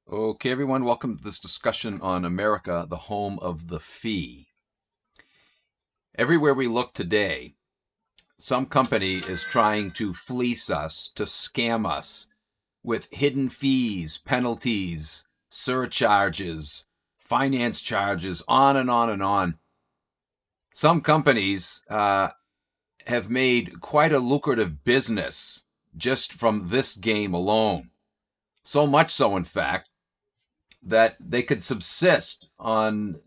Okay, everyone, welcome to this discussion on America, the home of the fee. Everywhere we look today, some company is trying to fleece us, to scam us with hidden fees, penalties, surcharges, finance charges, on and on and on. Some companies have made quite a lucrative business just from this game alone. So much so, in fact, that they could subsist on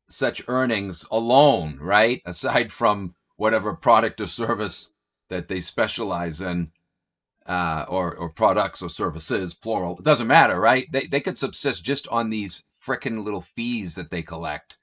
such earnings alone, right? Aside from whatever product or service that they specialize in, or products or services, plural. It doesn't matter, right? They could subsist just on these frickin' little fees that they collect.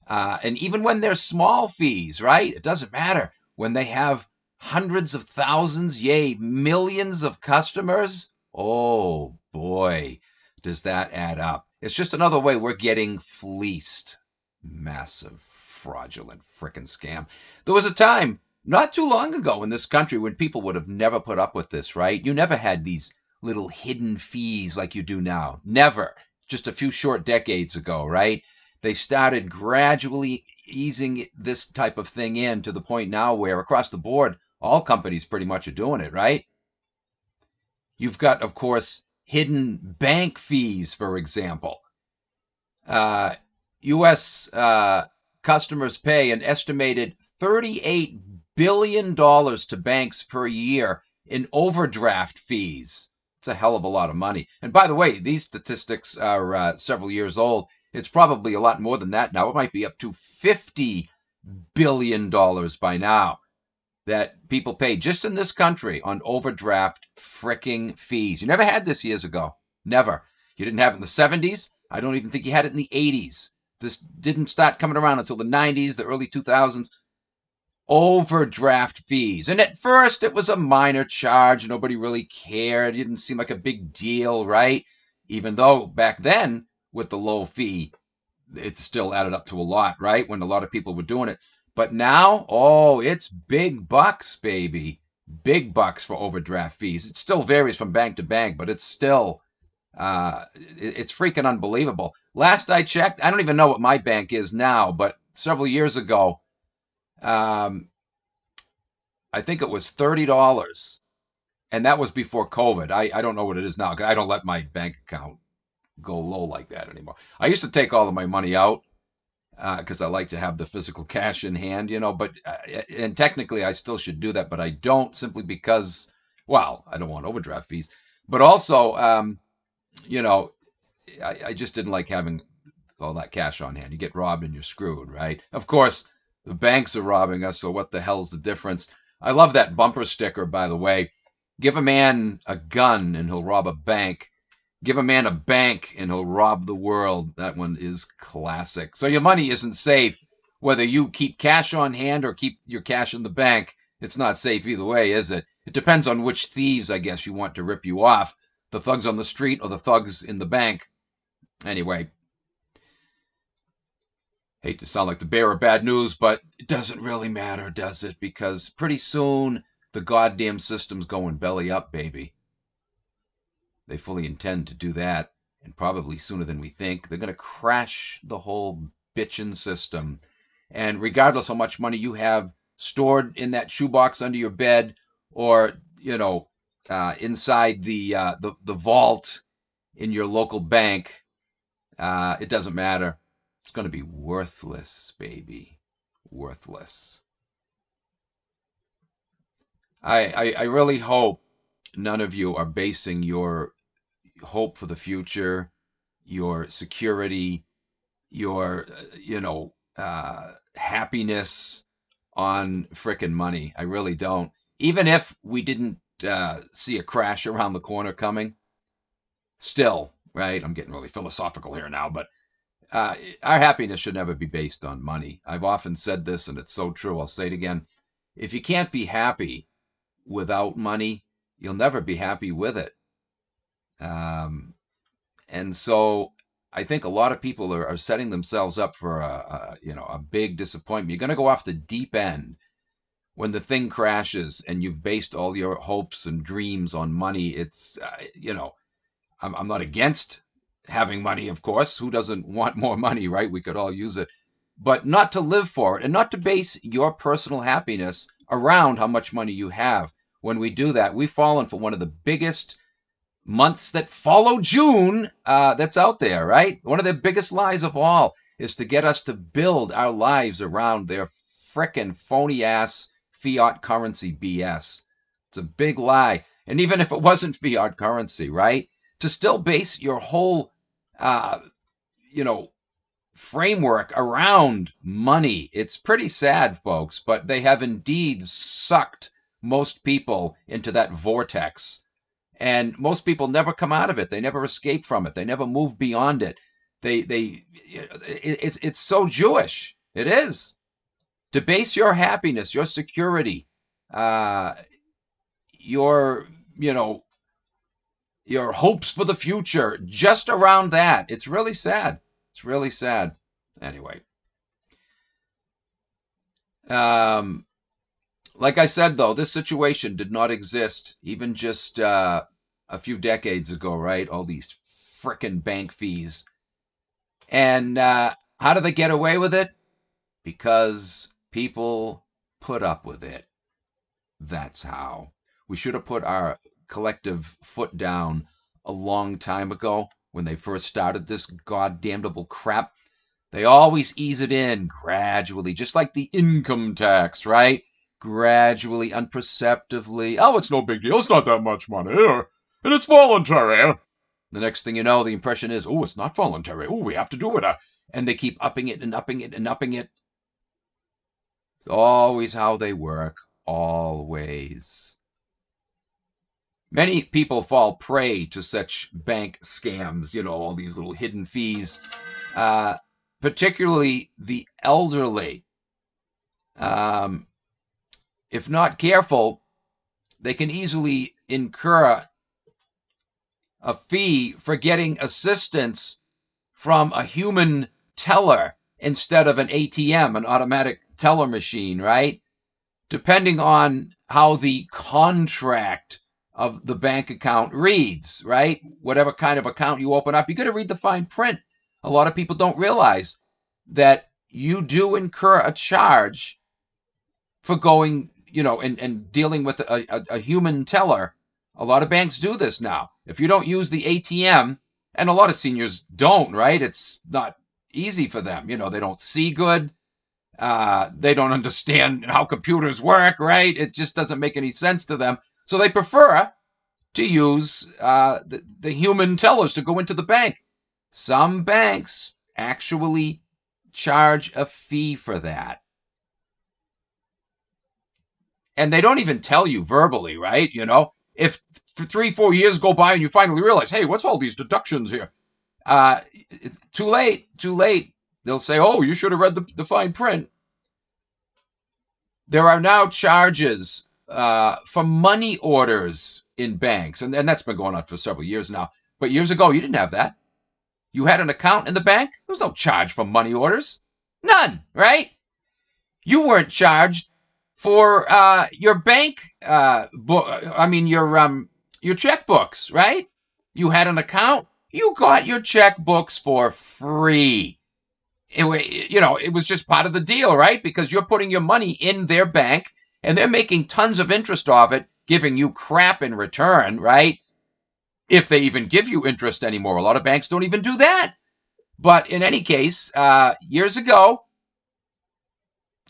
And even when they're small fees, right? It doesn't matter. When they have hundreds of thousands, yay, millions of customers, oh boy, does that add up. It's just another way we're getting fleeced. Massive, fraudulent frickin' scam. There was a time not too long ago in this country when people would have never put up with this, right? You never had these little hidden fees like you do now. Never. Just a few short decades ago, right? They started gradually easing this type of thing in to the point now where across the board, all companies pretty much are doing it, right? You've got, of course, hidden bank fees, for example. U.S. Customers pay an estimated $38 billion to banks per year in overdraft fees. It's a hell of a lot of money. And by the way, these statistics are several years old. It's probably a lot more than that now. It might be up to $50 billion by now that people pay just in this country on overdraft fricking fees. You never had this years ago. Never. You didn't have it in the 70s. I don't even think you had it in the 80s. This didn't start coming around until the 90s, the early 2000s. Overdraft fees. And at first, it was a minor charge. Nobody really cared. It didn't seem like a big deal, right? Even though back then, with the low fee, it still added up to a lot, right? When a lot of people were doing it. But now, oh, it's big bucks, baby. Big bucks for overdraft fees. It still varies from bank to bank, but it's still it's freaking unbelievable. Last I checked, I don't even know what my bank is now, but several years ago, um, I think it was $30, and that was before COVID. I don't know what it is now. I don't let my bank account go low like that anymore. I used to take all of my money out because I like to have the physical cash in hand, but and technically I still should do that, but I don't simply because, well, I don't want overdraft fees, but also, you know, I just didn't like having all that cash on hand. You get robbed and you're screwed, right? Of course, the banks are robbing us, so what the hell's the difference? I love that bumper sticker, by the way. Give a man a gun and he'll rob a bank. Give a man a bank and he'll rob the world. That one is classic. So your money isn't safe. Whether you keep cash on hand or keep your cash in the bank, it's not safe either way, is it? It depends on which thieves, I guess, you want to rip you off. The thugs on the street or the thugs in the bank. Anyway, hate to sound like the bearer of bad news, but it doesn't really matter, does it? Because pretty soon the goddamn system's going belly up, baby. They fully intend to do that, and probably sooner than we think. They're going to crash the whole bitchin' system. And regardless how much money you have stored in that shoebox under your bed, or inside the vault in your local bank, it doesn't matter. It's going to be worthless, baby. Worthless. I really hope none of you are basing your hope for the future, your security, your happiness on frickin' money. I really don't. Even if we didn't see a crash around the corner coming, still, right? I'm getting really philosophical here now, but our happiness should never be based on money. I've often said this, and it's so true. I'll say it again. If you can't be happy without money, you'll never be happy with it. Um, and so I think a lot of people are setting themselves up for a big disappointment. You're going to go off the deep end when the thing crashes and you've based all your hopes and dreams on money. It's I'm not against having money, of course. Who doesn't want more money, right? We could all use it. But not to live for it and not to base your personal happiness around how much money you have. When we do that, we've fallen for one of the biggest months that follow June that's out there, right? One of the biggest lies of all is to get us to build our lives around their frickin' phony ass fiat currency BS. It's a big lie. And even if it wasn't fiat currency, right? To still base your whole, uh, you know, framework around money. It's pretty sad, folks, but they have indeed sucked most people into that vortex. And most people never come out of it. They never escape from it. They never move beyond it. It's so Jewish. It is. To base your happiness, your security, your, your hopes for the future just around that. It's really sad. It's really sad. Anyway. Like I said, though, this situation did not exist even just a few decades ago, right? All these frickin' bank fees. And how do they get away with it? Because people put up with it. That's how. We should have put our collective foot down a long time ago when they first started this goddamnable crap. They always ease it in gradually, just like the income tax, right? Gradually, unperceptively. Oh, it's no big deal. It's not that much money. And it's voluntary. The next thing you know, the impression is, oh, it's not voluntary. Oh, we have to do it. And they keep upping it and upping it and upping it. It's always how they work. Always. Many people fall prey to such bank scams, all these little hidden fees, particularly the elderly. If not careful, they can easily incur a fee for getting assistance from a human teller instead of an ATM, an automatic teller machine, right? Depending on how the contract of the bank account reads, right? Whatever kind of account you open up, you got to read the fine print. A lot of people don't realize that you do incur a charge for going, and dealing with a human teller. A lot of banks do this now. If you don't use the ATM, and a lot of seniors don't, right? It's not easy for them. They don't see good. They don't understand how computers work, right? It just doesn't make any sense to them. So they prefer to use the human tellers to go into the bank. Some banks actually charge a fee for that. And they don't even tell you verbally, right? If 3-4 years go by and you finally realize, hey, what's all these deductions here? Too late. They'll say, oh, you should have read the fine print. There are now charges for money orders in banks, and that's been going on for several years now. But years ago, you didn't have that. You had an account in the bank. There was no charge for money orders. None, right? You weren't charged for your bank book. Your checkbooks, right? You had an account. You got your checkbooks for free. It was just part of the deal, right? Because you're putting your money in their bank and they're making tons of interest off it, giving you crap in return, right? If they even give you interest anymore. A lot of banks don't even do that. But in any case, years ago,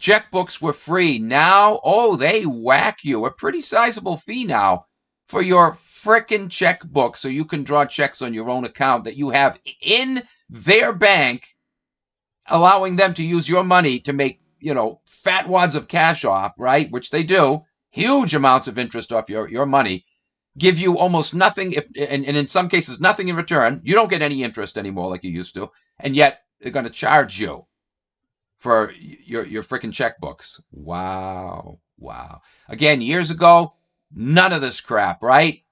checkbooks were free. Now, they whack you a pretty sizable fee now for your frickin' checkbook so you can draw checks on your own account that you have in their bank, allowing them to use your money to make, fat wads of cash off, right? Which they do. Huge amounts of interest off your money. Give you almost nothing, and in some cases, nothing in return. You don't get any interest anymore like you used to. And yet, they're going to charge you for your freaking checkbooks. Wow. Again, years ago, none of this crap, right?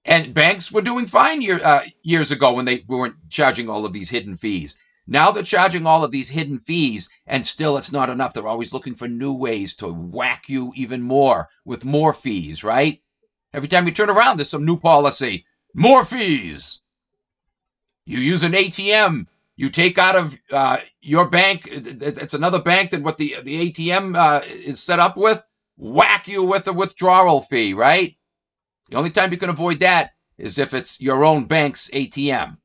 And banks were doing fine years ago when they weren't charging all of these hidden fees. Now they're charging all of these hidden fees, and still it's not enough. They're always looking for new ways to whack you even more with more fees, right? Every time you turn around, there's some new policy. More fees. You use an ATM. You take out of your bank. It's another bank than what the ATM is set up with. Whack you with a withdrawal fee, right? The only time you can avoid that is if it's your own bank's ATM.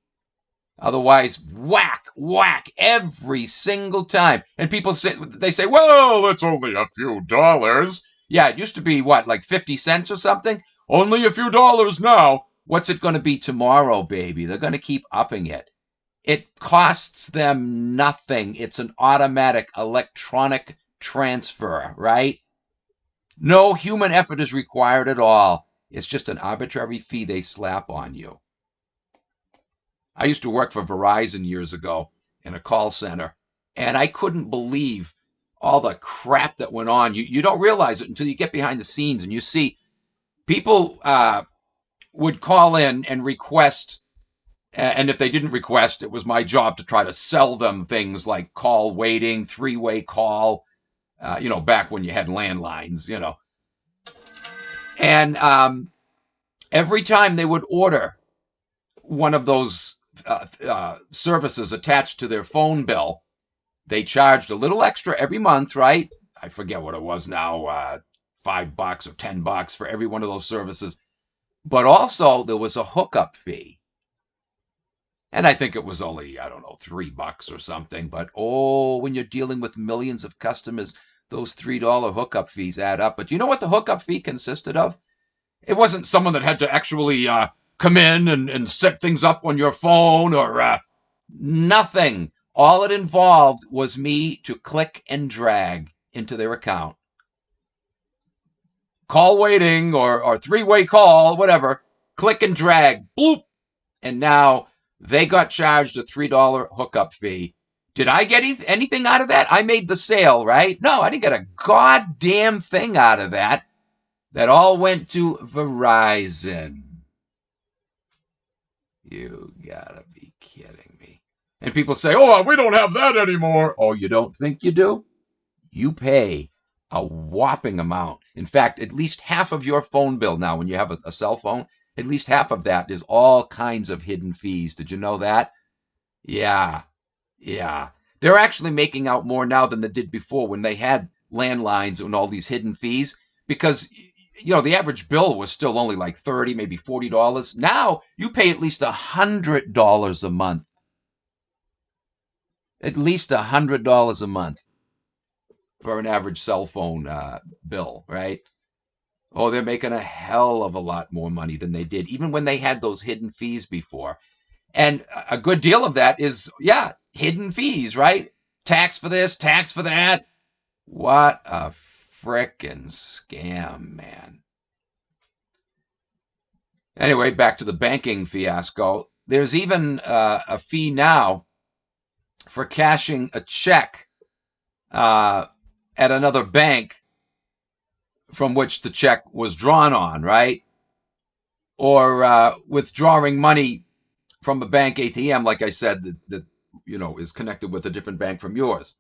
Otherwise, whack, whack every single time. And people say, well, it's only a few dollars. Yeah, it used to be what, like 50 cents or something? Only a few dollars now. What's it going to be tomorrow, baby? They're going to keep upping it. It costs them nothing. It's an automatic electronic transfer, right? No human effort is required at all. It's just an arbitrary fee they slap on you. I used to work for Verizon years ago in a call center, and I couldn't believe all the crap that went on. You don't realize it until you get behind the scenes and you see people would call in and request, and if they didn't request, it was my job to try to sell them things like call waiting, three-way call, back when you had landlines, And every time they would order one of those services attached to their phone bill, they charged a little extra every month, right? I forget what it was now, $5 or $10 for every one of those services. But also there was a hookup fee. And I think it was only, I don't know, $3 or something. But when you're dealing with millions of customers, those $3 hookup fees add up. But you know what the hookup fee consisted of? It wasn't someone that had to actually come in and set things up on your phone or nothing. All it involved was me to click and drag into their account. Call waiting or three-way call, whatever. Click and drag. Bloop. And now they got charged a $3 hookup fee. Did I get anything out of that? I made the sale, right? No, I didn't get a goddamn thing out of that. That all went to Verizon. You gotta be kidding me. And people say, we don't have that anymore. Oh, you don't think you do? You pay a whopping amount. In fact, at least half of your phone bill now, when you have a cell phone, at least half of that is all kinds of hidden fees. Did you know that? Yeah. They're actually making out more now than they did before when they had landlines and all these hidden fees, because the average bill was still only like $30, maybe $40. Now you pay at least $100 a month. At least $100 a month for an average cell phone bill, right? Oh, they're making a hell of a lot more money than they did, even when they had those hidden fees before. And a good deal of that is, hidden fees, right? Tax for this, tax for that. What a frickin' scam, man. Anyway, back to the banking fiasco. There's even a fee now for cashing a check at another bank from which the check was drawn on, right? Or withdrawing money from a bank ATM, like I said, that is connected with a different bank from yours.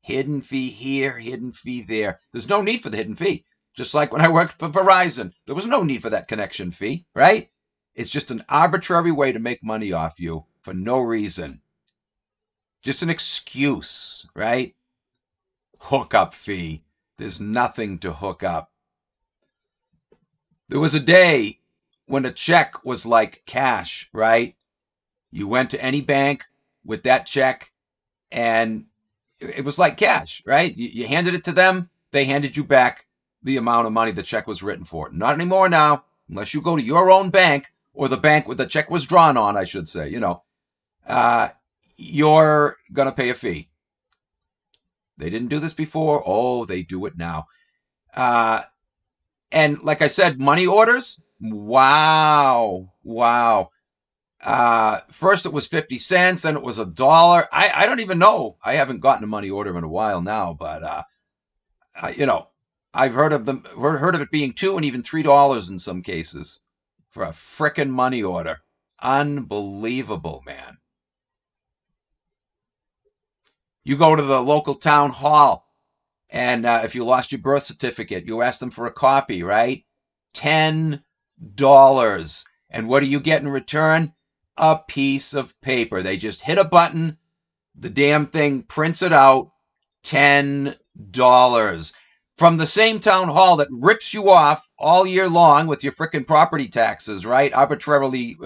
Hidden fee here, hidden fee there. There's no need for the hidden fee. Just like when I worked for Verizon, there was no need for that connection fee, right? It's just an arbitrary way to make money off you for no reason. Just an excuse, right? Hookup fee. There's nothing to hook up. There was a day when a check was like cash, right? You went to any bank with that check and it was like cash, right? You handed it to them. They handed you back the amount of money the check was written for. Not anymore now, unless you go to your own bank or the bank where the check was drawn on, I should say, you're going to pay a fee. They didn't do this before. Oh, they do it now. And like I said, money orders. Wow. First it was 50 cents, then it was $1. I don't even know. I haven't gotten a money order in a while now, but I've heard of it being $2 and even $3 in some cases for a frickin' money order. Unbelievable, man. You go to the local town hall, and if you lost your birth certificate, you ask them for a copy, right? $10 And what do you get in return? A piece of paper. They just hit a button, the damn thing prints it out, $10. From the same town hall that rips you off all year long with your frickin' property taxes, right? Arbitrarily,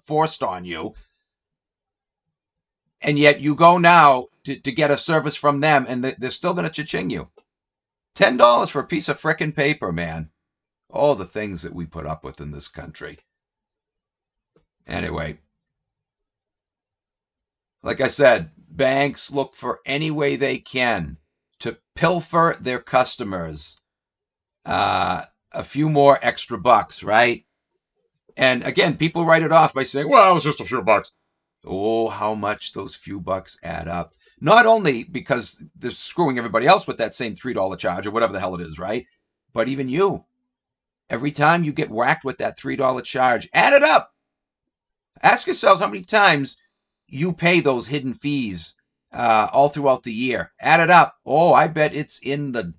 forced on you. And yet you go now to get a service from them, and they're still going to cha-ching you. $10 for a piece of frickin' paper, man. All the things that we put up with in this country. Anyway, like I said, banks look for any way they can to pilfer their customers a few more extra bucks, right? And again, people write it off by saying, well, it's just a few bucks. Oh, how much those few bucks add up. Not only because they're screwing everybody else with that same $3 charge or whatever the hell it is, right? But even you. Every time you get whacked with that $3 charge, add it up. Ask yourselves how many times you pay those hidden fees all throughout the year. Add it up. Oh, I bet it's in the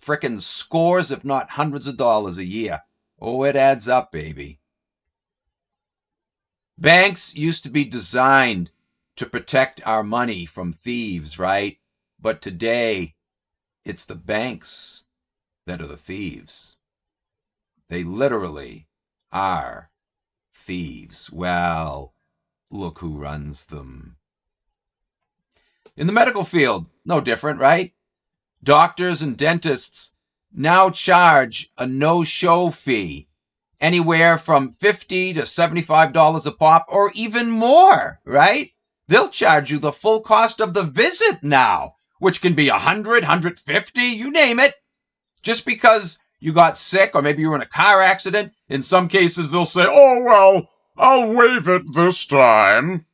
frickin' scores, if not hundreds of dollars a year. Oh, it adds up, baby. Banks used to be designed to protect our money from thieves, right? But today, it's the banks that are the thieves. They literally are thieves. Well, look who runs them. In the medical field, no different, right? Doctors and dentists now charge a no-show fee, anywhere from $50 to $75 a pop, or even more, right? They'll charge you the full cost of the visit now, which can be $100, $150, you name it. Just because you got sick, or maybe you were in a car accident, in some cases they'll say, oh, well, I'll waive it this time.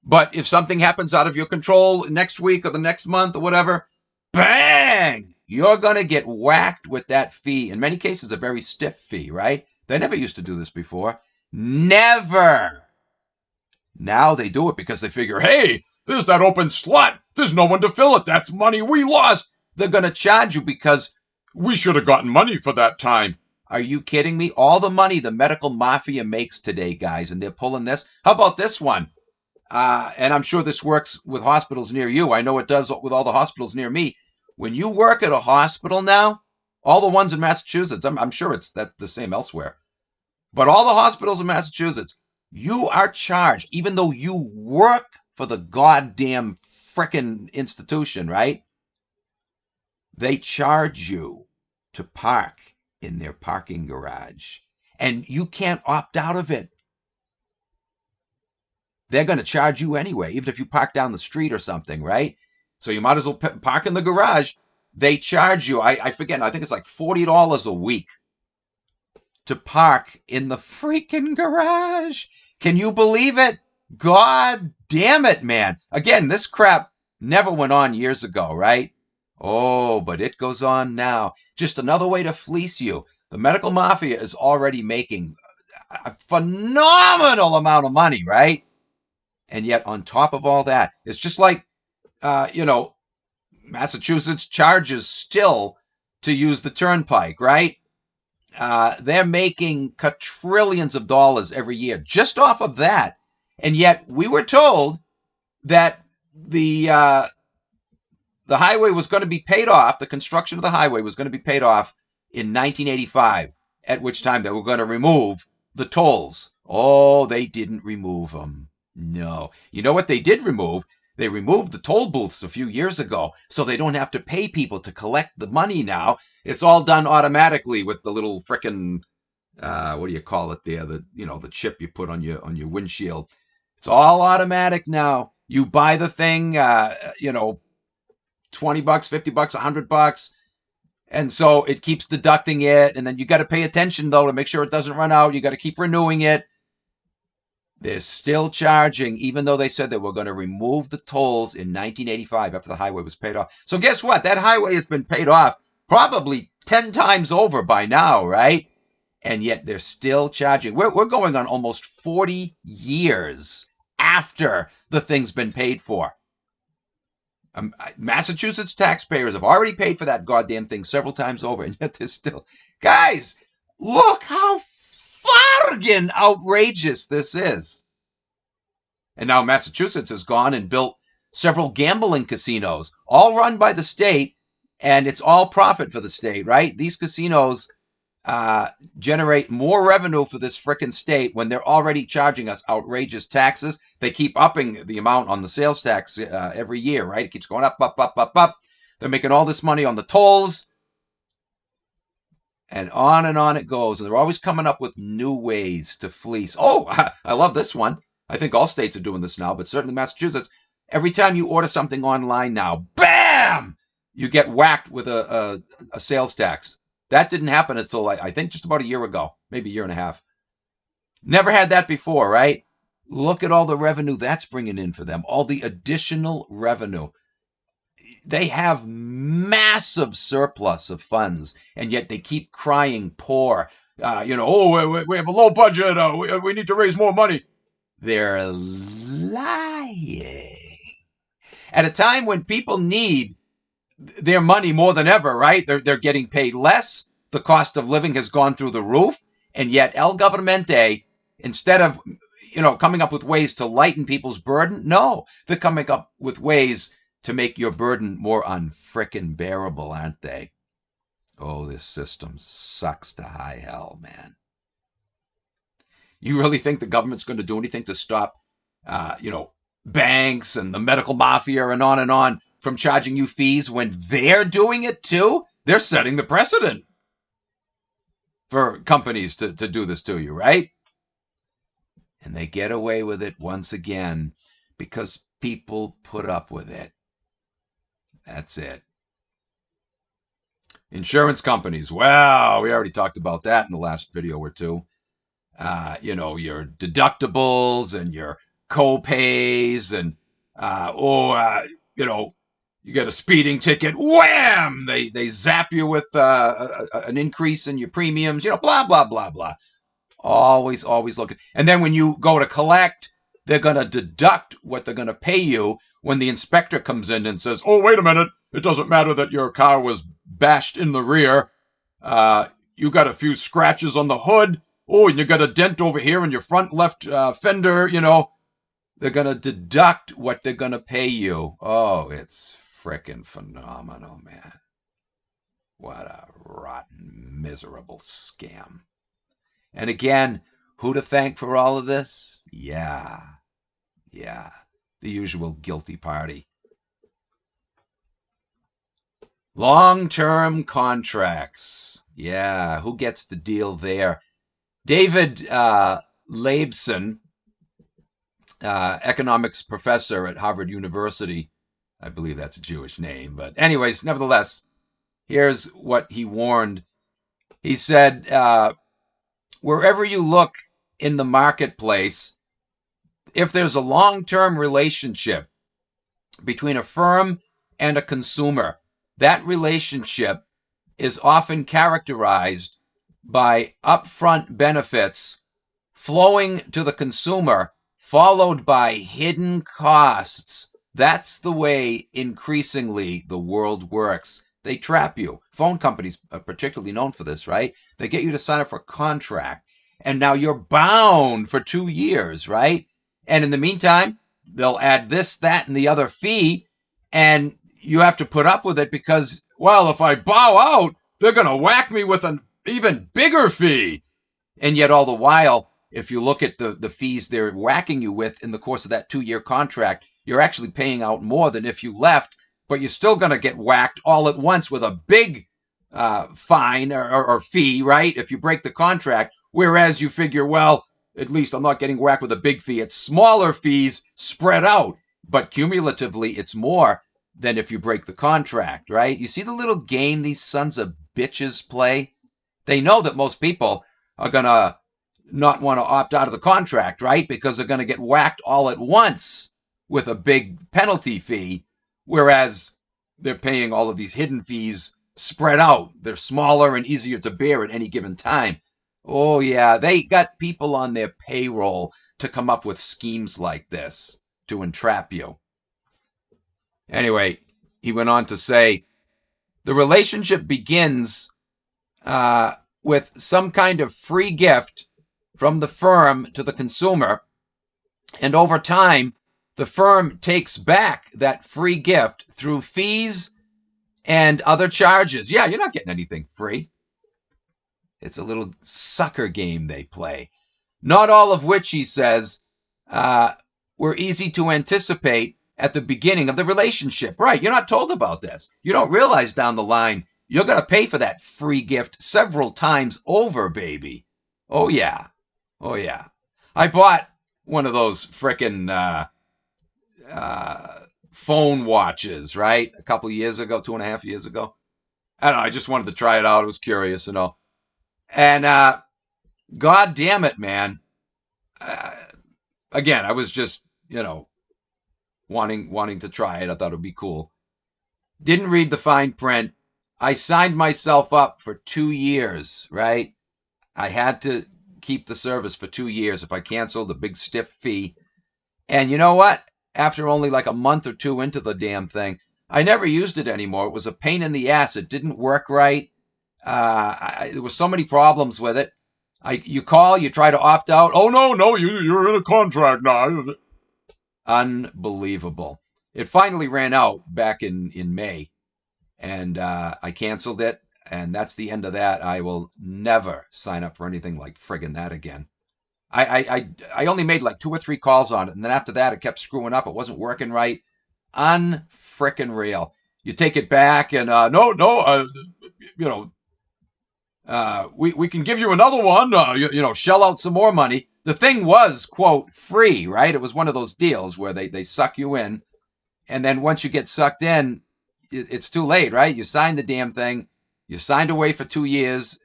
But if something happens out of your control next week or the next month or whatever, bang! You're going to get whacked with that fee. In many cases, a very stiff fee, right? They never used to do this before. Never! Now they do it because they figure, hey, there's that open slot. There's no one to fill it. That's money we lost. They're going to charge you because we should have gotten money for that time. Are you kidding me? All the money the medical mafia makes today, guys, and they're pulling this. How about this one? And I'm sure this works with hospitals near you. I know it does with all the hospitals near me. When you work at a hospital now, all the ones in Massachusetts, I'm sure it's the same elsewhere, but all the hospitals in Massachusetts, you are charged, even though you work for the goddamn frickin' institution, right? They charge you to park in their parking garage, and you can't opt out of it. They're going to charge you anyway, even if you park down the street or something, right? So you might as well park in the garage. They charge you, I forget, I think it's like $40 a week to park in the freaking garage. Can you believe it? God damn it, man. Again, this crap never went on years ago, right? Oh, but it goes on now. Just another way to fleece you. The medical mafia is already making a phenomenal amount of money, right? And yet on top of all that, it's just like, Massachusetts charges still to use the turnpike, right? They're making quadrillions of dollars every year just off of that. And yet we were told that the highway was going to be paid off, the construction of the highway was going to be paid off in 1985, at which time they were going to remove the tolls. Oh, they didn't remove them. No. You know what they did remove? They removed the toll booths a few years ago, so they don't have to pay people to collect the money now. It's all done automatically with the little frickin', what do you call it there? The chip you put on your windshield. It's all automatic now. You buy the thing, $20, $50, $100, and so it keeps deducting it, and then you got to pay attention, though, to make sure it doesn't run out. You got to keep renewing it. They're still charging, even though they said they were going to remove the tolls in 1985 after the highway was paid off. So guess what? That highway has been paid off probably 10 times over by now, right? And yet they're still charging. We're going on almost 40 years after the thing's been paid for. Massachusetts taxpayers have already paid for that goddamn thing several times over, and yet they're still... Guys, Look how fargan outrageous this is. And now Massachusetts has gone and built several gambling casinos, all run by the state, and it's all profit for the state, right? These casinos generate more revenue for this frickin' state when they're already charging us outrageous taxes. They keep upping the amount on the sales tax every year, right? It keeps going up, up, up, up, up. They're making all this money on the tolls. And on it goes. And they're always coming up with new ways to fleece. Oh, I love this one. I think all states are doing this now, but certainly Massachusetts. Every time you order something online now, bam, you get whacked with a sales tax. That didn't happen until, I think, just about a year ago, maybe a year and a half. Never had that before, right? Look at all the revenue that's bringing in for them, all the additional revenue. They have massive surplus of funds, and yet they keep crying poor. We have a low budget. We need to raise more money. They're lying. At a time when people need their money more than ever, right? They're getting paid less. The cost of living has gone through the roof. And yet El Governmente, instead of, coming up with ways to lighten people's burden, no, they're coming up with ways to make your burden more unfrickin' bearable, aren't they? Oh, this system sucks to high hell, man. You really think the government's going to do anything to stop, banks and the medical mafia and on from charging you fees when they're doing it too? They're setting the precedent for companies to do this to you, right? And they get away with it once again because people put up with it. That's it. Insurance companies. Well, we already talked about that in the last video or two. Your deductibles and your co-pays and, you get a speeding ticket, wham! They zap you with an increase in your premiums, blah, blah, blah, blah. Always looking. And then when you go to collect, they're going to deduct what they're going to pay you when the inspector comes in and says, oh, wait a minute, it doesn't matter that your car was bashed in the rear. You got a few scratches on the hood. Oh, and you got a dent over here in your front left fender, They're going to deduct what they're going to pay you. Oh, it's frickin' phenomenal, man. What a rotten, miserable scam. And again, who to thank for all of this? Yeah, the usual guilty party. Long-term contracts. Yeah, who gets the deal there? David Leibson, economics professor at Harvard University. I believe that's a Jewish name. But anyways, nevertheless, here's what he warned. He said, wherever you look in the marketplace, if there's a long-term relationship between a firm and a consumer, that relationship is often characterized by upfront benefits flowing to the consumer, followed by hidden costs. That's the way increasingly the world works. They trap you. Phone companies are particularly known for this, right? They get you to sign up for a contract, and now you're bound for 2 years, right? And in the meantime, they'll add this, that, and the other fee, and you have to put up with it because, well, if I bow out, they're going to whack me with an even bigger fee. And yet all the while, if you look at the fees they're whacking you with in the course of that 2-year contract, you're actually paying out more than if you left, but you're still going to get whacked all at once with a big fine or fee, right? If you break the contract, whereas you figure, well, at least I'm not getting whacked with a big fee. It's smaller fees spread out, but cumulatively it's more than if you break the contract, right? You see the little game these sons of bitches play? They know that most people are going to not want to opt out of the contract, right? Because they're going to get whacked all at once with a big penalty fee, whereas they're paying all of these hidden fees spread out. They're smaller and easier to bear at any given time. Oh, yeah, they got people on their payroll to come up with schemes like this to entrap you. Anyway, he went on to say, the relationship begins with some kind of free gift from the firm to the consumer. And over time, the firm takes back that free gift through fees and other charges. Yeah, you're not getting anything free. It's a little sucker game they play. Not all of which, he says, were easy to anticipate at the beginning of the relationship. Right, you're not told about this. You don't realize down the line you're going to pay for that free gift several times over, baby. Oh, yeah. Oh, yeah. I bought one of those frickin' phone watches, right? A couple years ago, 2.5 years ago. I don't know. I just wanted to try it out. I was curious, you know. And God damn it, man. Again, I was just, you know, wanting to try it. I thought it would be cool. Didn't read the fine print. I signed myself up for 2 years, right? I had to keep the service for 2 years. If I canceled, a big stiff fee. And you know what? After only like a month or two into the damn thing, I never used it anymore. It was a pain in the ass. It didn't work right. There was so many problems with it. You call, you try to opt out. Oh, no, you're in a contract now. Unbelievable. It finally ran out back in May, and I canceled it, and that's the end of that. I will never sign up for anything like friggin' that again. I only made like 2 or 3 calls on it, and then after that, it kept screwing up. It wasn't working right. Unfrickin' real. You take it back, and we can give you another one. Shell out some more money. The thing was, quote, free, right? It was one of those deals where they suck you in, and then once you get sucked in, it's too late, right? You signed the damn thing. You signed away for 2 years.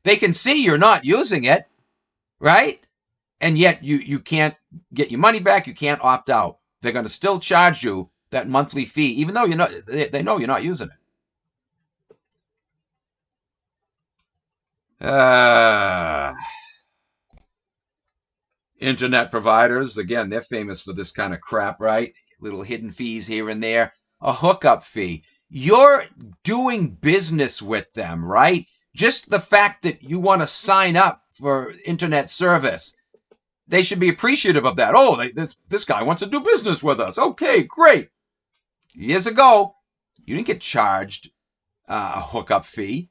They can see you're not using it, right? And yet you can't get your money back. You can't opt out. They're going to still charge you that monthly fee, even though they know you're not using it. Internet providers, again, they're famous for this kind of crap, right? Little hidden fees here and there. A hookup fee. You're doing business with them, right? Just the fact that you want to sign up for internet service, they should be appreciative of that. Oh, this guy wants to do business with us. Okay, great. Years ago, you didn't get charged a hookup fee.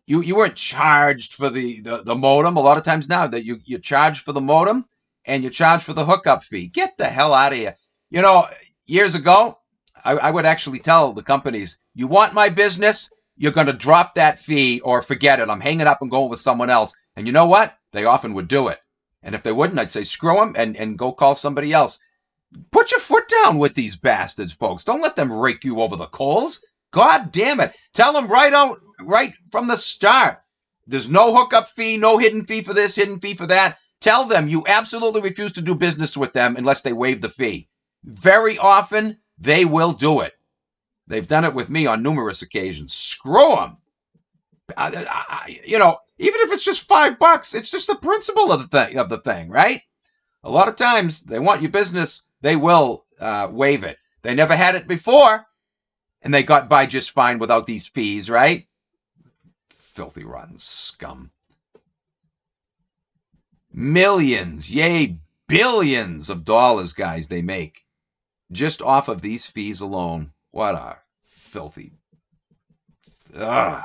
You weren't charged for the modem. A lot of times now that you charge for the modem and you charge for the hookup fee. Get the hell out of here. You know, years ago, I would actually tell the companies, you want my business, you're going to drop that fee or forget it. I'm hanging up and going with someone else. And you know what? They often would do it. And if they wouldn't, I'd say, screw them and go call somebody else. Put your foot down with these bastards, folks. Don't let them rake you over the coals. God damn it. Tell them right from the start. There's no hookup fee, no hidden fee for this, hidden fee for that. Tell them you absolutely refuse to do business with them unless they waive the fee. Very often, they will do it. They've done it with me on numerous occasions. Screw them. Even if it's just $5, it's just the principle of the thing, right? A lot of times, they want your business, they will waive it. They never had it before, and they got by just fine without these fees, right? Filthy, rotten scum. Millions, yay, billions of dollars, guys, they make just off of these fees alone. What a filthy... Ugh.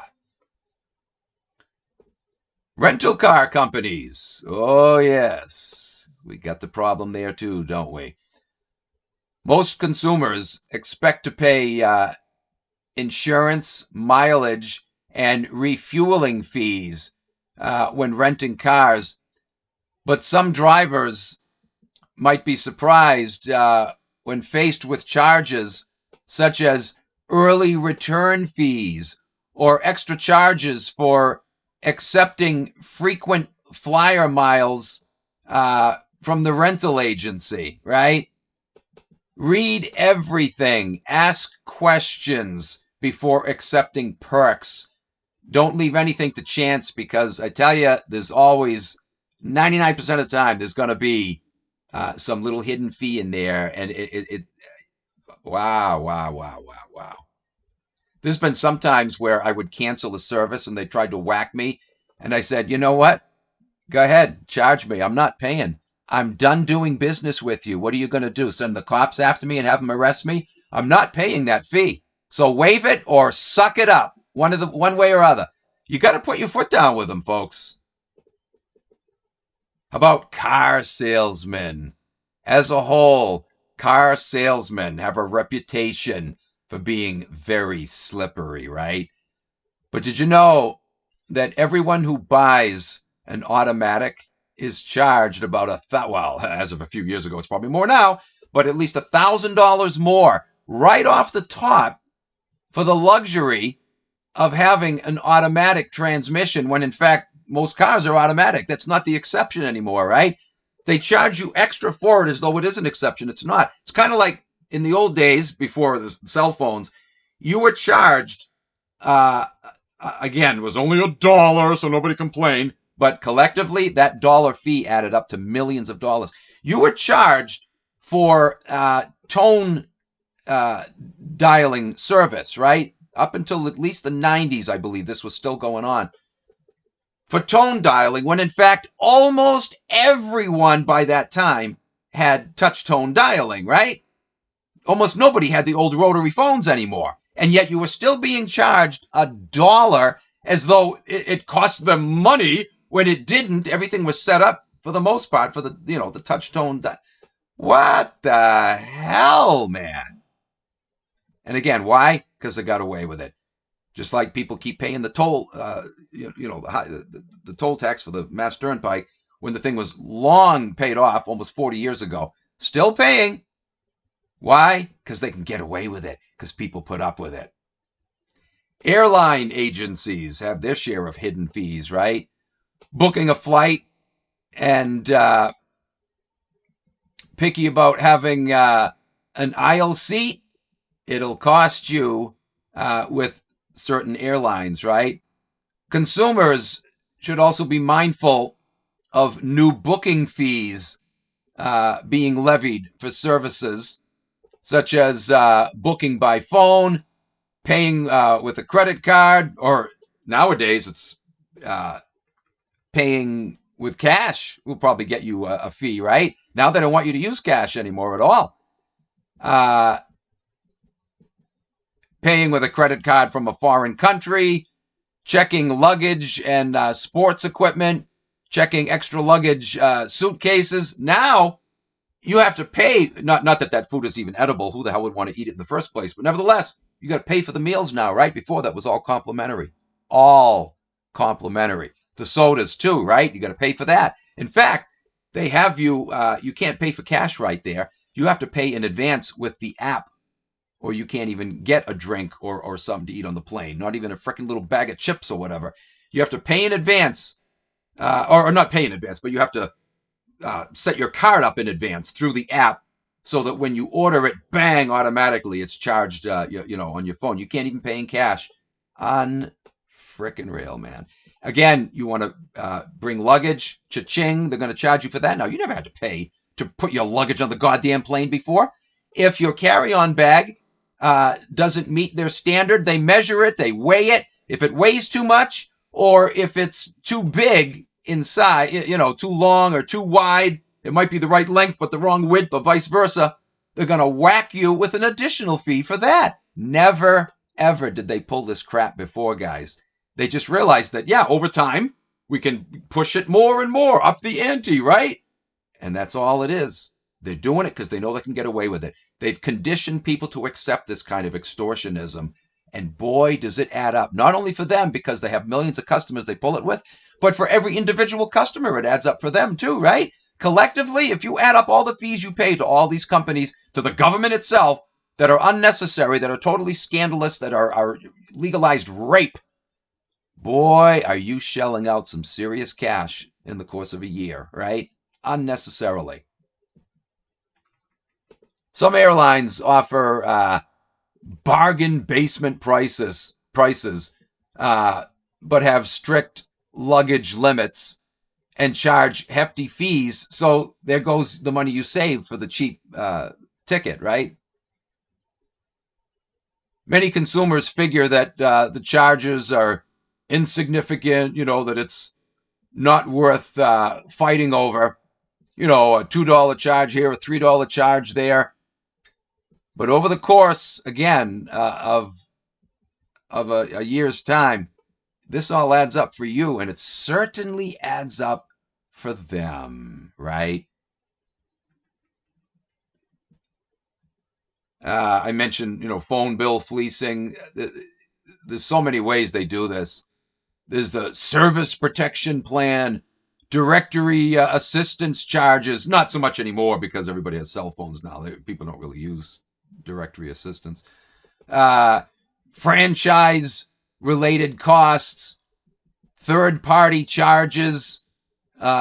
Rental car companies. Oh, yes. We got the problem there too, don't we? Most consumers expect to pay insurance, mileage, and refueling fees when renting cars. But some drivers might be surprised when faced with charges such as early return fees or extra charges for accepting frequent flyer miles from the rental agency, right? Read everything. Ask questions before accepting perks. Don't leave anything to chance, because I tell you, there's always, 99% of the time, there's going to be some little hidden fee in there. And wow. There's been some times where I would cancel a service and they tried to whack me. And I said, you know what? Go ahead, charge me. I'm not paying. I'm done doing business with you. What are you going to do? Send the cops after me and have them arrest me? I'm not paying that fee. So waive it or suck it up. One way or other. You got to put your foot down with them, folks. How about car salesmen? As a whole, car salesmen have a reputation for being very slippery, right? But did you know that everyone who buys an automatic is charged about well, as of a few years ago, it's probably more now, but at least $1,000 more right off the top for the luxury of having an automatic transmission when in fact most cars are automatic. That's not the exception anymore, right? They charge you extra for it as though it is an exception. It's not. It's kind of like in the old days before the cell phones, you were charged, again, it was only $1, so nobody complained, but collectively that dollar fee added up to millions of dollars. You were charged for tone dialing service, right? Up until at least the 90s, I believe this was still going on. For tone dialing, when in fact almost everyone by that time had touch tone dialing, right? Almost nobody had the old rotary phones anymore. And yet you were still being charged $1 as though it cost them money when it didn't. Everything was set up for the most part for the touch tone. What the hell, man? And again, why? Because they got away with it. Just like people keep paying the toll, the toll tax for the Mass Turnpike when the thing was long paid off almost 40 years ago. Still paying. Why? Because they can get away with it, because people put up with it. Airline agencies have their share of hidden fees, right? Booking a flight and picky about having an aisle seat, it'll cost you with certain airlines, right? Consumers should also be mindful of new booking fees being levied for services such as booking by phone, paying with a credit card, or nowadays it's paying with cash. Will probably get you a fee, right? Now they don't want you to use cash anymore at all. Paying with a credit card from a foreign country, checking luggage and sports equipment, checking extra luggage suitcases. Now you have to pay. Not that food is even edible. Who the hell would want to eat it in the first place? But nevertheless, you got to pay for the meals now, right? Before that was all complimentary. All complimentary. The sodas too, right? You got to pay for that. In fact, they have you can't pay for cash right there. You have to pay in advance with the app, or you can't even get a drink or something to eat on the plane. Not even a freaking little bag of chips or whatever. You have to pay in advance, or not pay in advance, but you have to set your card up in advance through the app so that when you order it, bang, automatically it's charged, on your phone. You can't even pay in cash. Unfrickin' real, man. Again, you want to bring luggage, cha-ching, they're going to charge you for that. Now, you never had to pay to put your luggage on the goddamn plane before. If your carry-on bag doesn't meet their standard, they measure it, they weigh it. If it weighs too much, or if it's too big inside, too long or too wide, it might be the right length but the wrong width, or vice versa, they're going to whack you with an additional fee for that. Never, ever did they pull this crap before, guys. They just realized that, over time, we can push it more and more, up the ante, right? And that's all it is. They're doing it because they know they can get away with it. They've conditioned people to accept this kind of extortionism. And boy, does it add up. Not only for them, because they have millions of customers they pull it with, but for every individual customer, it adds up for them too, right? Collectively, if you add up all the fees you pay to all these companies, to the government itself, that are unnecessary, that are totally scandalous, that are legalized rape, boy, are you shelling out some serious cash in the course of a year, right? Unnecessarily. Some airlines offer bargain basement prices, but have strict luggage limits and charge hefty fees. So there goes the money you save for the cheap ticket, right? Many consumers figure that the charges are insignificant, that it's not worth fighting over, a $2 charge here, a $3 charge there. But over the course, again, of a year's time, this all adds up for you, and it certainly adds up for them, right? I mentioned, phone bill fleecing. There's so many ways they do this. There's the service protection plan, directory assistance charges. Not so much anymore because everybody has cell phones now. People don't really use directory assistance. Franchise related costs, third party charges,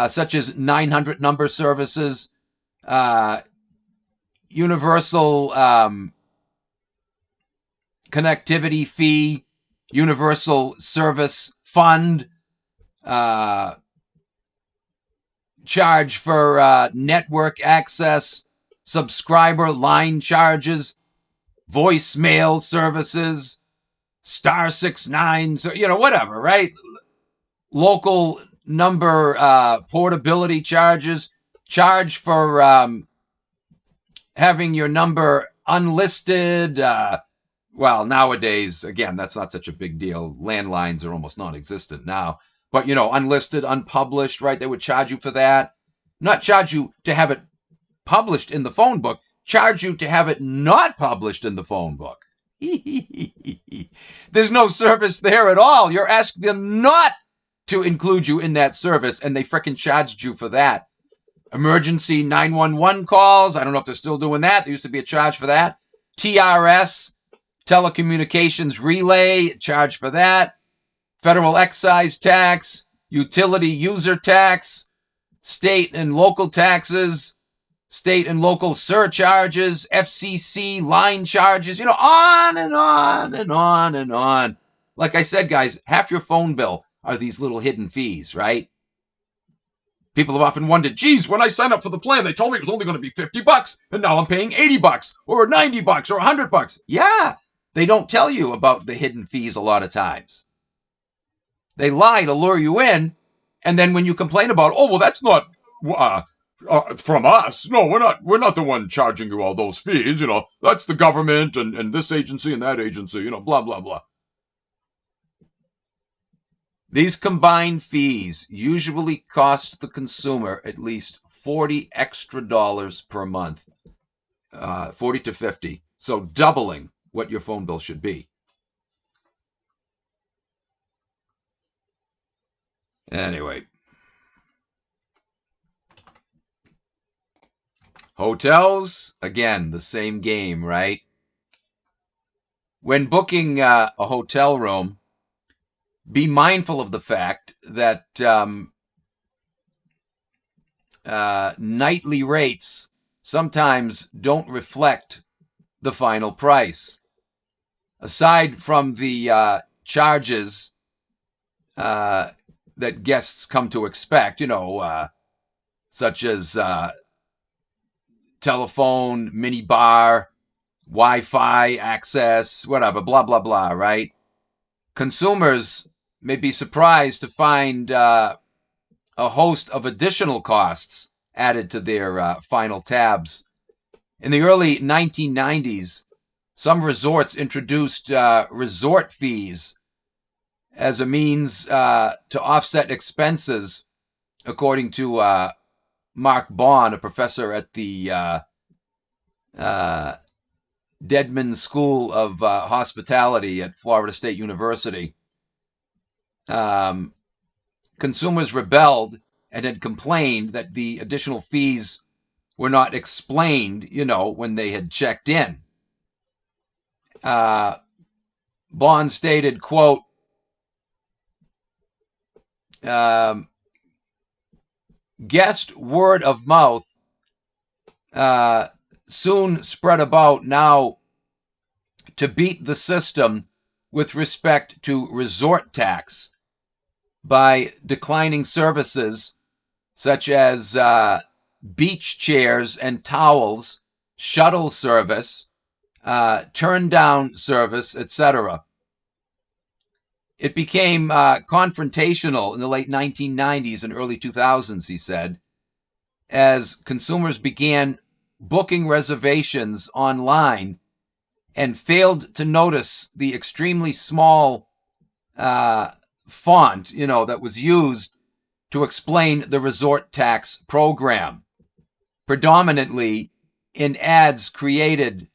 such as 900 number services, universal connectivity fee, universal service fund, charge for network access, subscriber line charges, voicemail services, star 69, so whatever, right? Local number portability charges, charge for having your number unlisted. Well, nowadays, again, that's not such a big deal. Landlines are almost non-existent now. But, unlisted, unpublished, right? They would charge you for that. Not charge you to have it published in the phone book. Charge you to have it not published in the phone book. There's no service there at all. You're asking them not to include you in that service, and they frickin' charged you for that. Emergency 911 calls. I don't know if they're still doing that. There used to be a charge for that. TRS, telecommunications relay, charge for that. Federal excise tax, utility user tax, state and local taxes, state and local surcharges, FCC line charges, on and on and on and on. Like I said, guys, half your phone bill are these little hidden fees, right? People have often wondered, geez, when I signed up for the plan, they told me it was only going to be $50, and now I'm paying $80 or $90 or $100. Yeah, they don't tell you about the hidden fees a lot of times. They lie to lure you in, and then when you complain about, oh, well, that's not from us. No, we're not the one charging you all those fees. That's the government and this agency and that agency. Blah blah blah. These combined fees usually cost the consumer at least $40 extra per month, 40 to 50. So doubling what your phone bill should be. Anyway. Hotels, again, the same game, right? When booking a hotel room, be mindful of the fact that nightly rates sometimes don't reflect the final price. Aside from the charges that guests come to expect, such as telephone, mini bar, Wi-Fi access, whatever, blah, blah, blah, right? Consumers may be surprised to find a host of additional costs added to their final tabs. In the early 1990s, some resorts introduced resort fees as a means to offset expenses, according to Mark Bond, a professor at the Dedman School of Hospitality at Florida State University. Consumers rebelled and had complained that the additional fees were not explained, when they had checked in. Bond stated, quote, guest word of mouth soon spread about now to beat the system with respect to resort tax by declining services such as beach chairs and towels, shuttle service, turn down service, etc. It became confrontational in the late 1990s and early 2000s, he said, as consumers began booking reservations online and failed to notice the extremely small font, that was used to explain the resort tax program, predominantly in ads created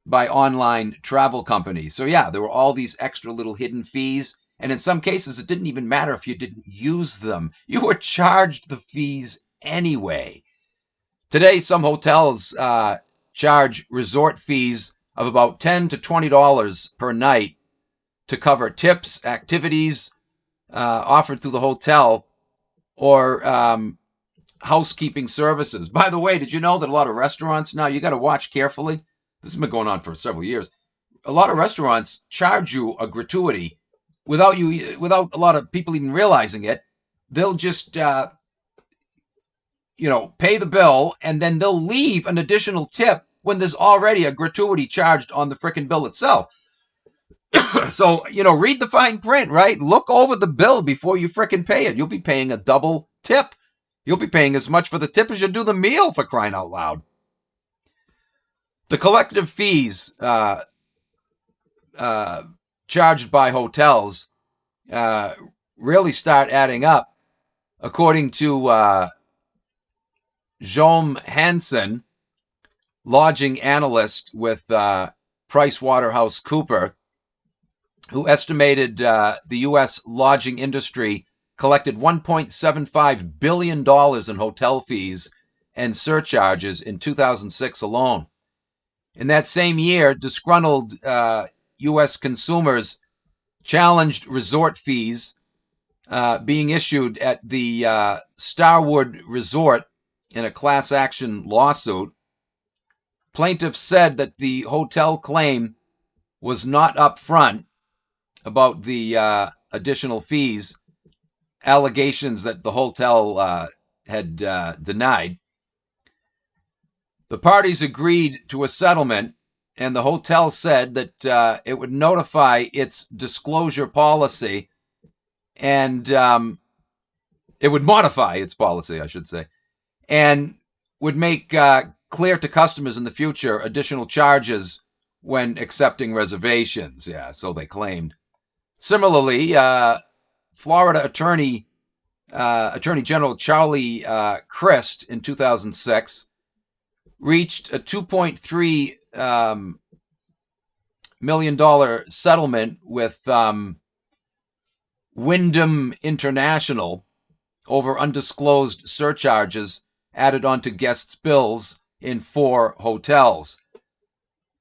by online travel companies. So yeah, there were all these extra little hidden fees. And in some cases, it didn't even matter if you didn't use them. You were charged the fees anyway. Today, some hotels charge resort fees of about $10 to $20 per night to cover tips, activities offered through the hotel, or housekeeping services. By the way, did you know that a lot of restaurants now, you got to watch carefully? This has been going on for several years. A lot of restaurants charge you a gratuity without a lot of people even realizing it. They'll just pay the bill, and then they'll leave an additional tip when there's already a gratuity charged on the frickin' bill itself. So, read the fine print, right? Look over the bill before you frickin' pay it. You'll be paying a double tip. You'll be paying as much for the tip as you do the meal, for crying out loud. The collective fees charged by hotels really start adding up. According to Jom Hansen, lodging analyst with PricewaterhouseCoopers, who estimated the U.S. lodging industry collected $1.75 billion in hotel fees and surcharges in 2006 alone. In that same year, disgruntled U.S. consumers challenged resort fees being issued at the Starwood Resort in a class action lawsuit. Plaintiffs said that the hotel claim was not upfront about the additional fees, allegations that the hotel had denied. The parties agreed to a settlement, and the hotel said that it would notify its disclosure policy, and it would modify its policy, I should say, and would make clear to customers in the future additional charges when accepting reservations. Yeah, so they claimed. Similarly, Florida Attorney General Charlie Crist in 2006 reached a $2.3 million settlement with Wyndham International over undisclosed surcharges added onto guests' bills in 4 hotels.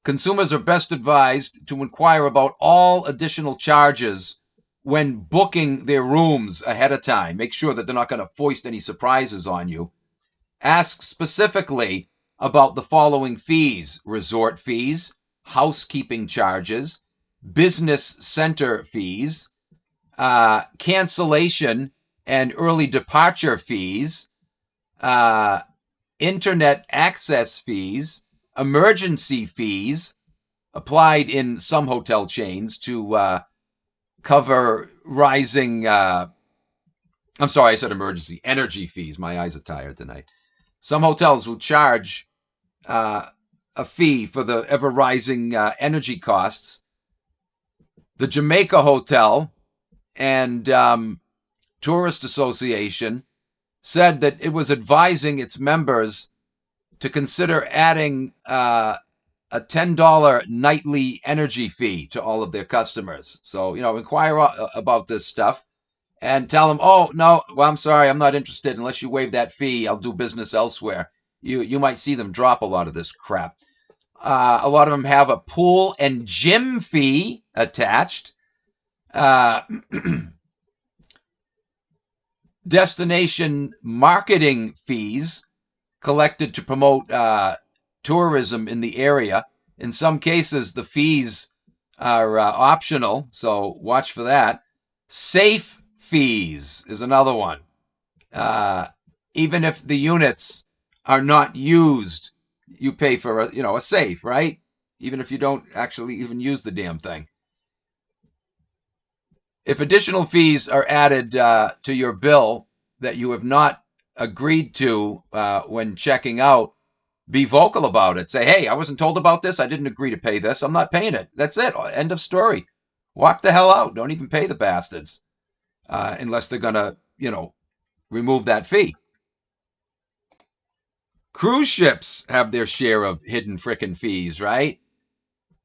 Consumers are best advised to inquire about all additional charges when booking their rooms ahead of time. Make sure that they're not going to foist any surprises on you. Ask specifically about the following fees: resort fees, housekeeping charges, business center fees, cancellation and early departure fees, internet access fees, emergency fees applied in some hotel chains to cover rising, I'm sorry, I said emergency, energy fees. My eyes are tired tonight. Some hotels will charge a fee for the ever-rising energy costs. The Jamaica Hotel and Tourist Association said that it was advising its members to consider adding a $10 nightly energy fee to all of their customers. So, inquire about this stuff and tell them, oh, no, well, I'm sorry, I'm not interested. Unless you waive that fee, I'll do business elsewhere. You might see them drop a lot of this crap. A lot of them have a pool and gym fee attached. Destination marketing fees collected to promote tourism in the area. In some cases, the fees are optional, so watch for that. Safe fees is another one. Even if the units are not used, you pay for a safe, right? Even if you don't actually even use the damn thing. If additional fees are added to your bill that you have not agreed to when checking out, be vocal about it. Say, hey, I wasn't told about this. I didn't agree to pay this. I'm not paying it. That's it. End of story. Walk the hell out. Don't even pay the bastards unless they're going to, remove that fee. Cruise ships have their share of hidden frickin' fees, right?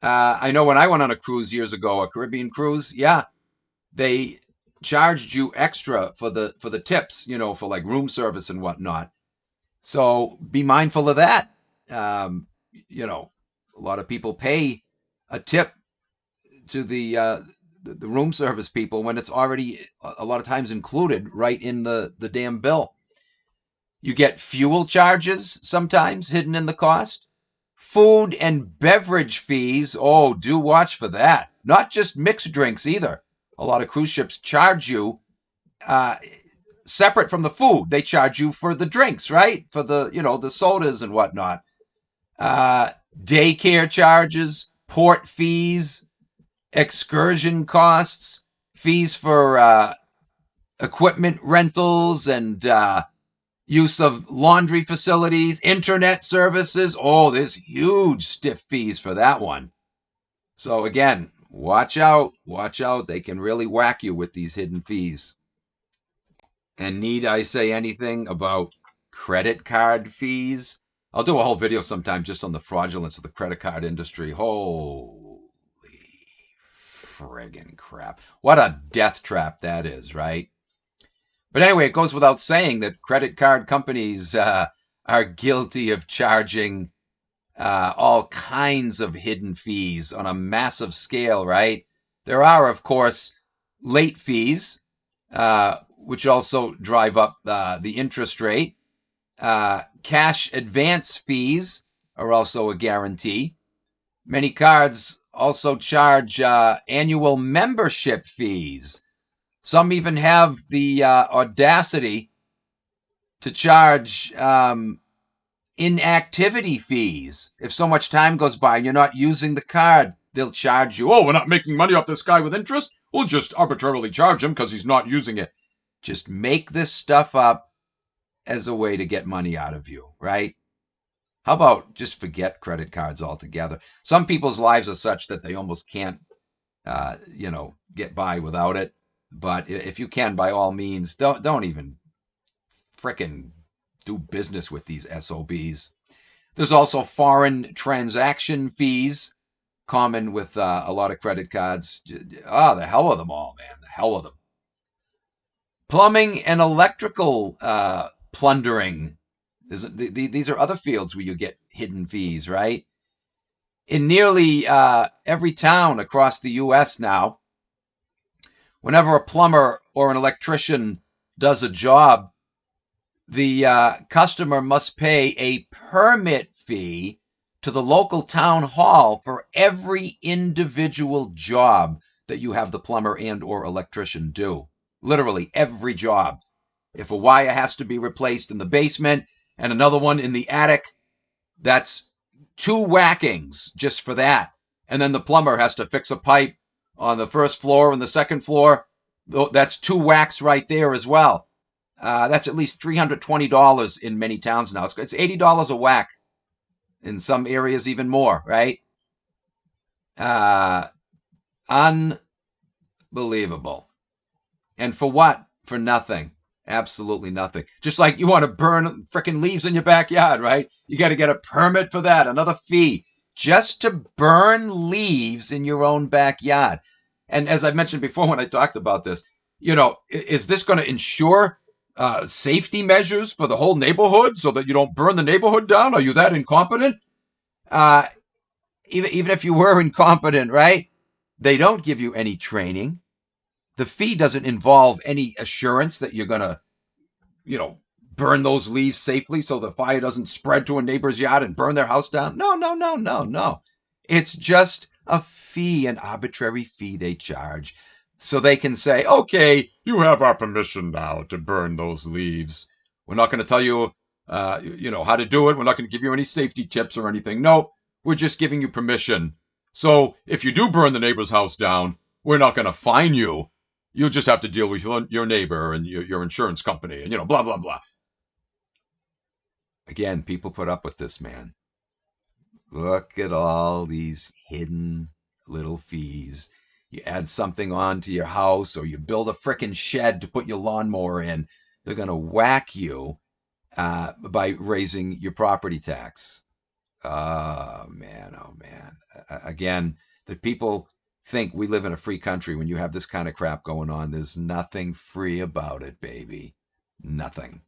I know when I went on a cruise years ago, a Caribbean cruise, yeah, they charged you extra for the tips, for like room service and whatnot. So be mindful of that. A lot of people pay a tip to the room service people when it's already a lot of times included right in the damn bill. You get fuel charges sometimes hidden in the cost. Food and beverage fees. Oh, do watch for that. Not just mixed drinks either. A lot of cruise ships charge you separate from the food. They charge you for the drinks, right? For the sodas and whatnot. Daycare charges, port fees, excursion costs, fees for equipment rentals and use of laundry facilities, internet services. Oh, there's huge stiff fees for that one. So again, watch out. Watch out. They can really whack you with these hidden fees. And need I say anything about credit card fees? I'll do a whole video sometime just on the fraudulence of the credit card industry. Holy friggin' crap. What a death trap that is, right? But anyway, it goes without saying that credit card companies are guilty of charging all kinds of hidden fees on a massive scale, right? There are, of course, late fees, which also drive up the interest rate. Cash advance fees are also a guarantee. Many cards also charge annual membership fees. Some even have the audacity to charge inactivity fees. If so much time goes by and you're not using the card, they'll charge you. Oh, we're not making money off this guy with interest. We'll just arbitrarily charge him because he's not using it. Just make this stuff up as a way to get money out of you, right? How about just forget credit cards altogether? Some people's lives are such that they almost can't, get by without it. But if you can, by all means, don't even frickin' do business with these SOBs. There's also foreign transaction fees, common with a lot of credit cards. The hell with them all, man. The hell with them. Plumbing and electrical plundering. These are other fields where you get hidden fees, right? In nearly every town across the U.S. now, whenever a plumber or an electrician does a job, the customer must pay a permit fee to the local town hall for every individual job that you have the plumber and or electrician do. Literally every job. If a wire has to be replaced in the basement and another one in the attic, that's 2 whackings just for that. And then the plumber has to fix a pipe on the first floor and the second floor. That's 2 whacks right there as well. That's at least $320 in many towns now. It's $80 a whack. In some areas, even more, right? Unbelievable. And for what? For nothing. Absolutely nothing. Just like you want to burn frickin' leaves in your backyard, right? You got to get a permit for that, another fee, just to burn leaves in your own backyard. And as I mentioned before when I talked about this, is this going to ensure safety measures for the whole neighborhood so that you don't burn the neighborhood down? Are you that incompetent? Even if you were incompetent, right? They don't give you any training. The fee doesn't involve any assurance that you're going to, burn those leaves safely so the fire doesn't spread to a neighbor's yard and burn their house down. No. It's just a fee, an arbitrary fee they charge. So they can say, okay, you have our permission now to burn those leaves. We're not going to tell you, how to do it. We're not going to give you any safety tips or anything. No, we're just giving you permission. So if you do burn the neighbor's house down, we're not going to fine you. You'll just have to deal with your neighbor and your insurance company and, blah, blah, blah. Again, people put up with this, man. Look at all these hidden little fees. You add something onto your house or you build a frickin' shed to put your lawnmower in, they're going to whack you by raising your property tax. Oh, man. Oh, man. Again, the people think we live in a free country when you have this kind of crap going on. There's nothing free about it, baby. Nothing.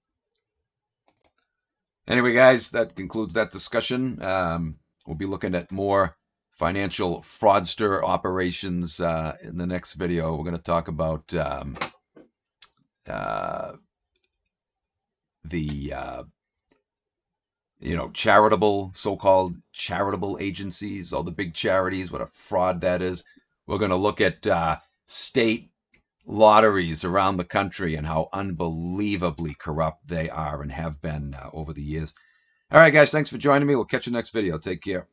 Anyway, guys, that concludes that discussion. We'll be looking at more financial fraudster operations in the next video. We're going to talk about the charitable, so-called charitable agencies, all the big charities, what a fraud that is. We're going to look at state lotteries around the country and how unbelievably corrupt they are and have been over the years. All right, guys, thanks for joining me. We'll catch you next video. Take care.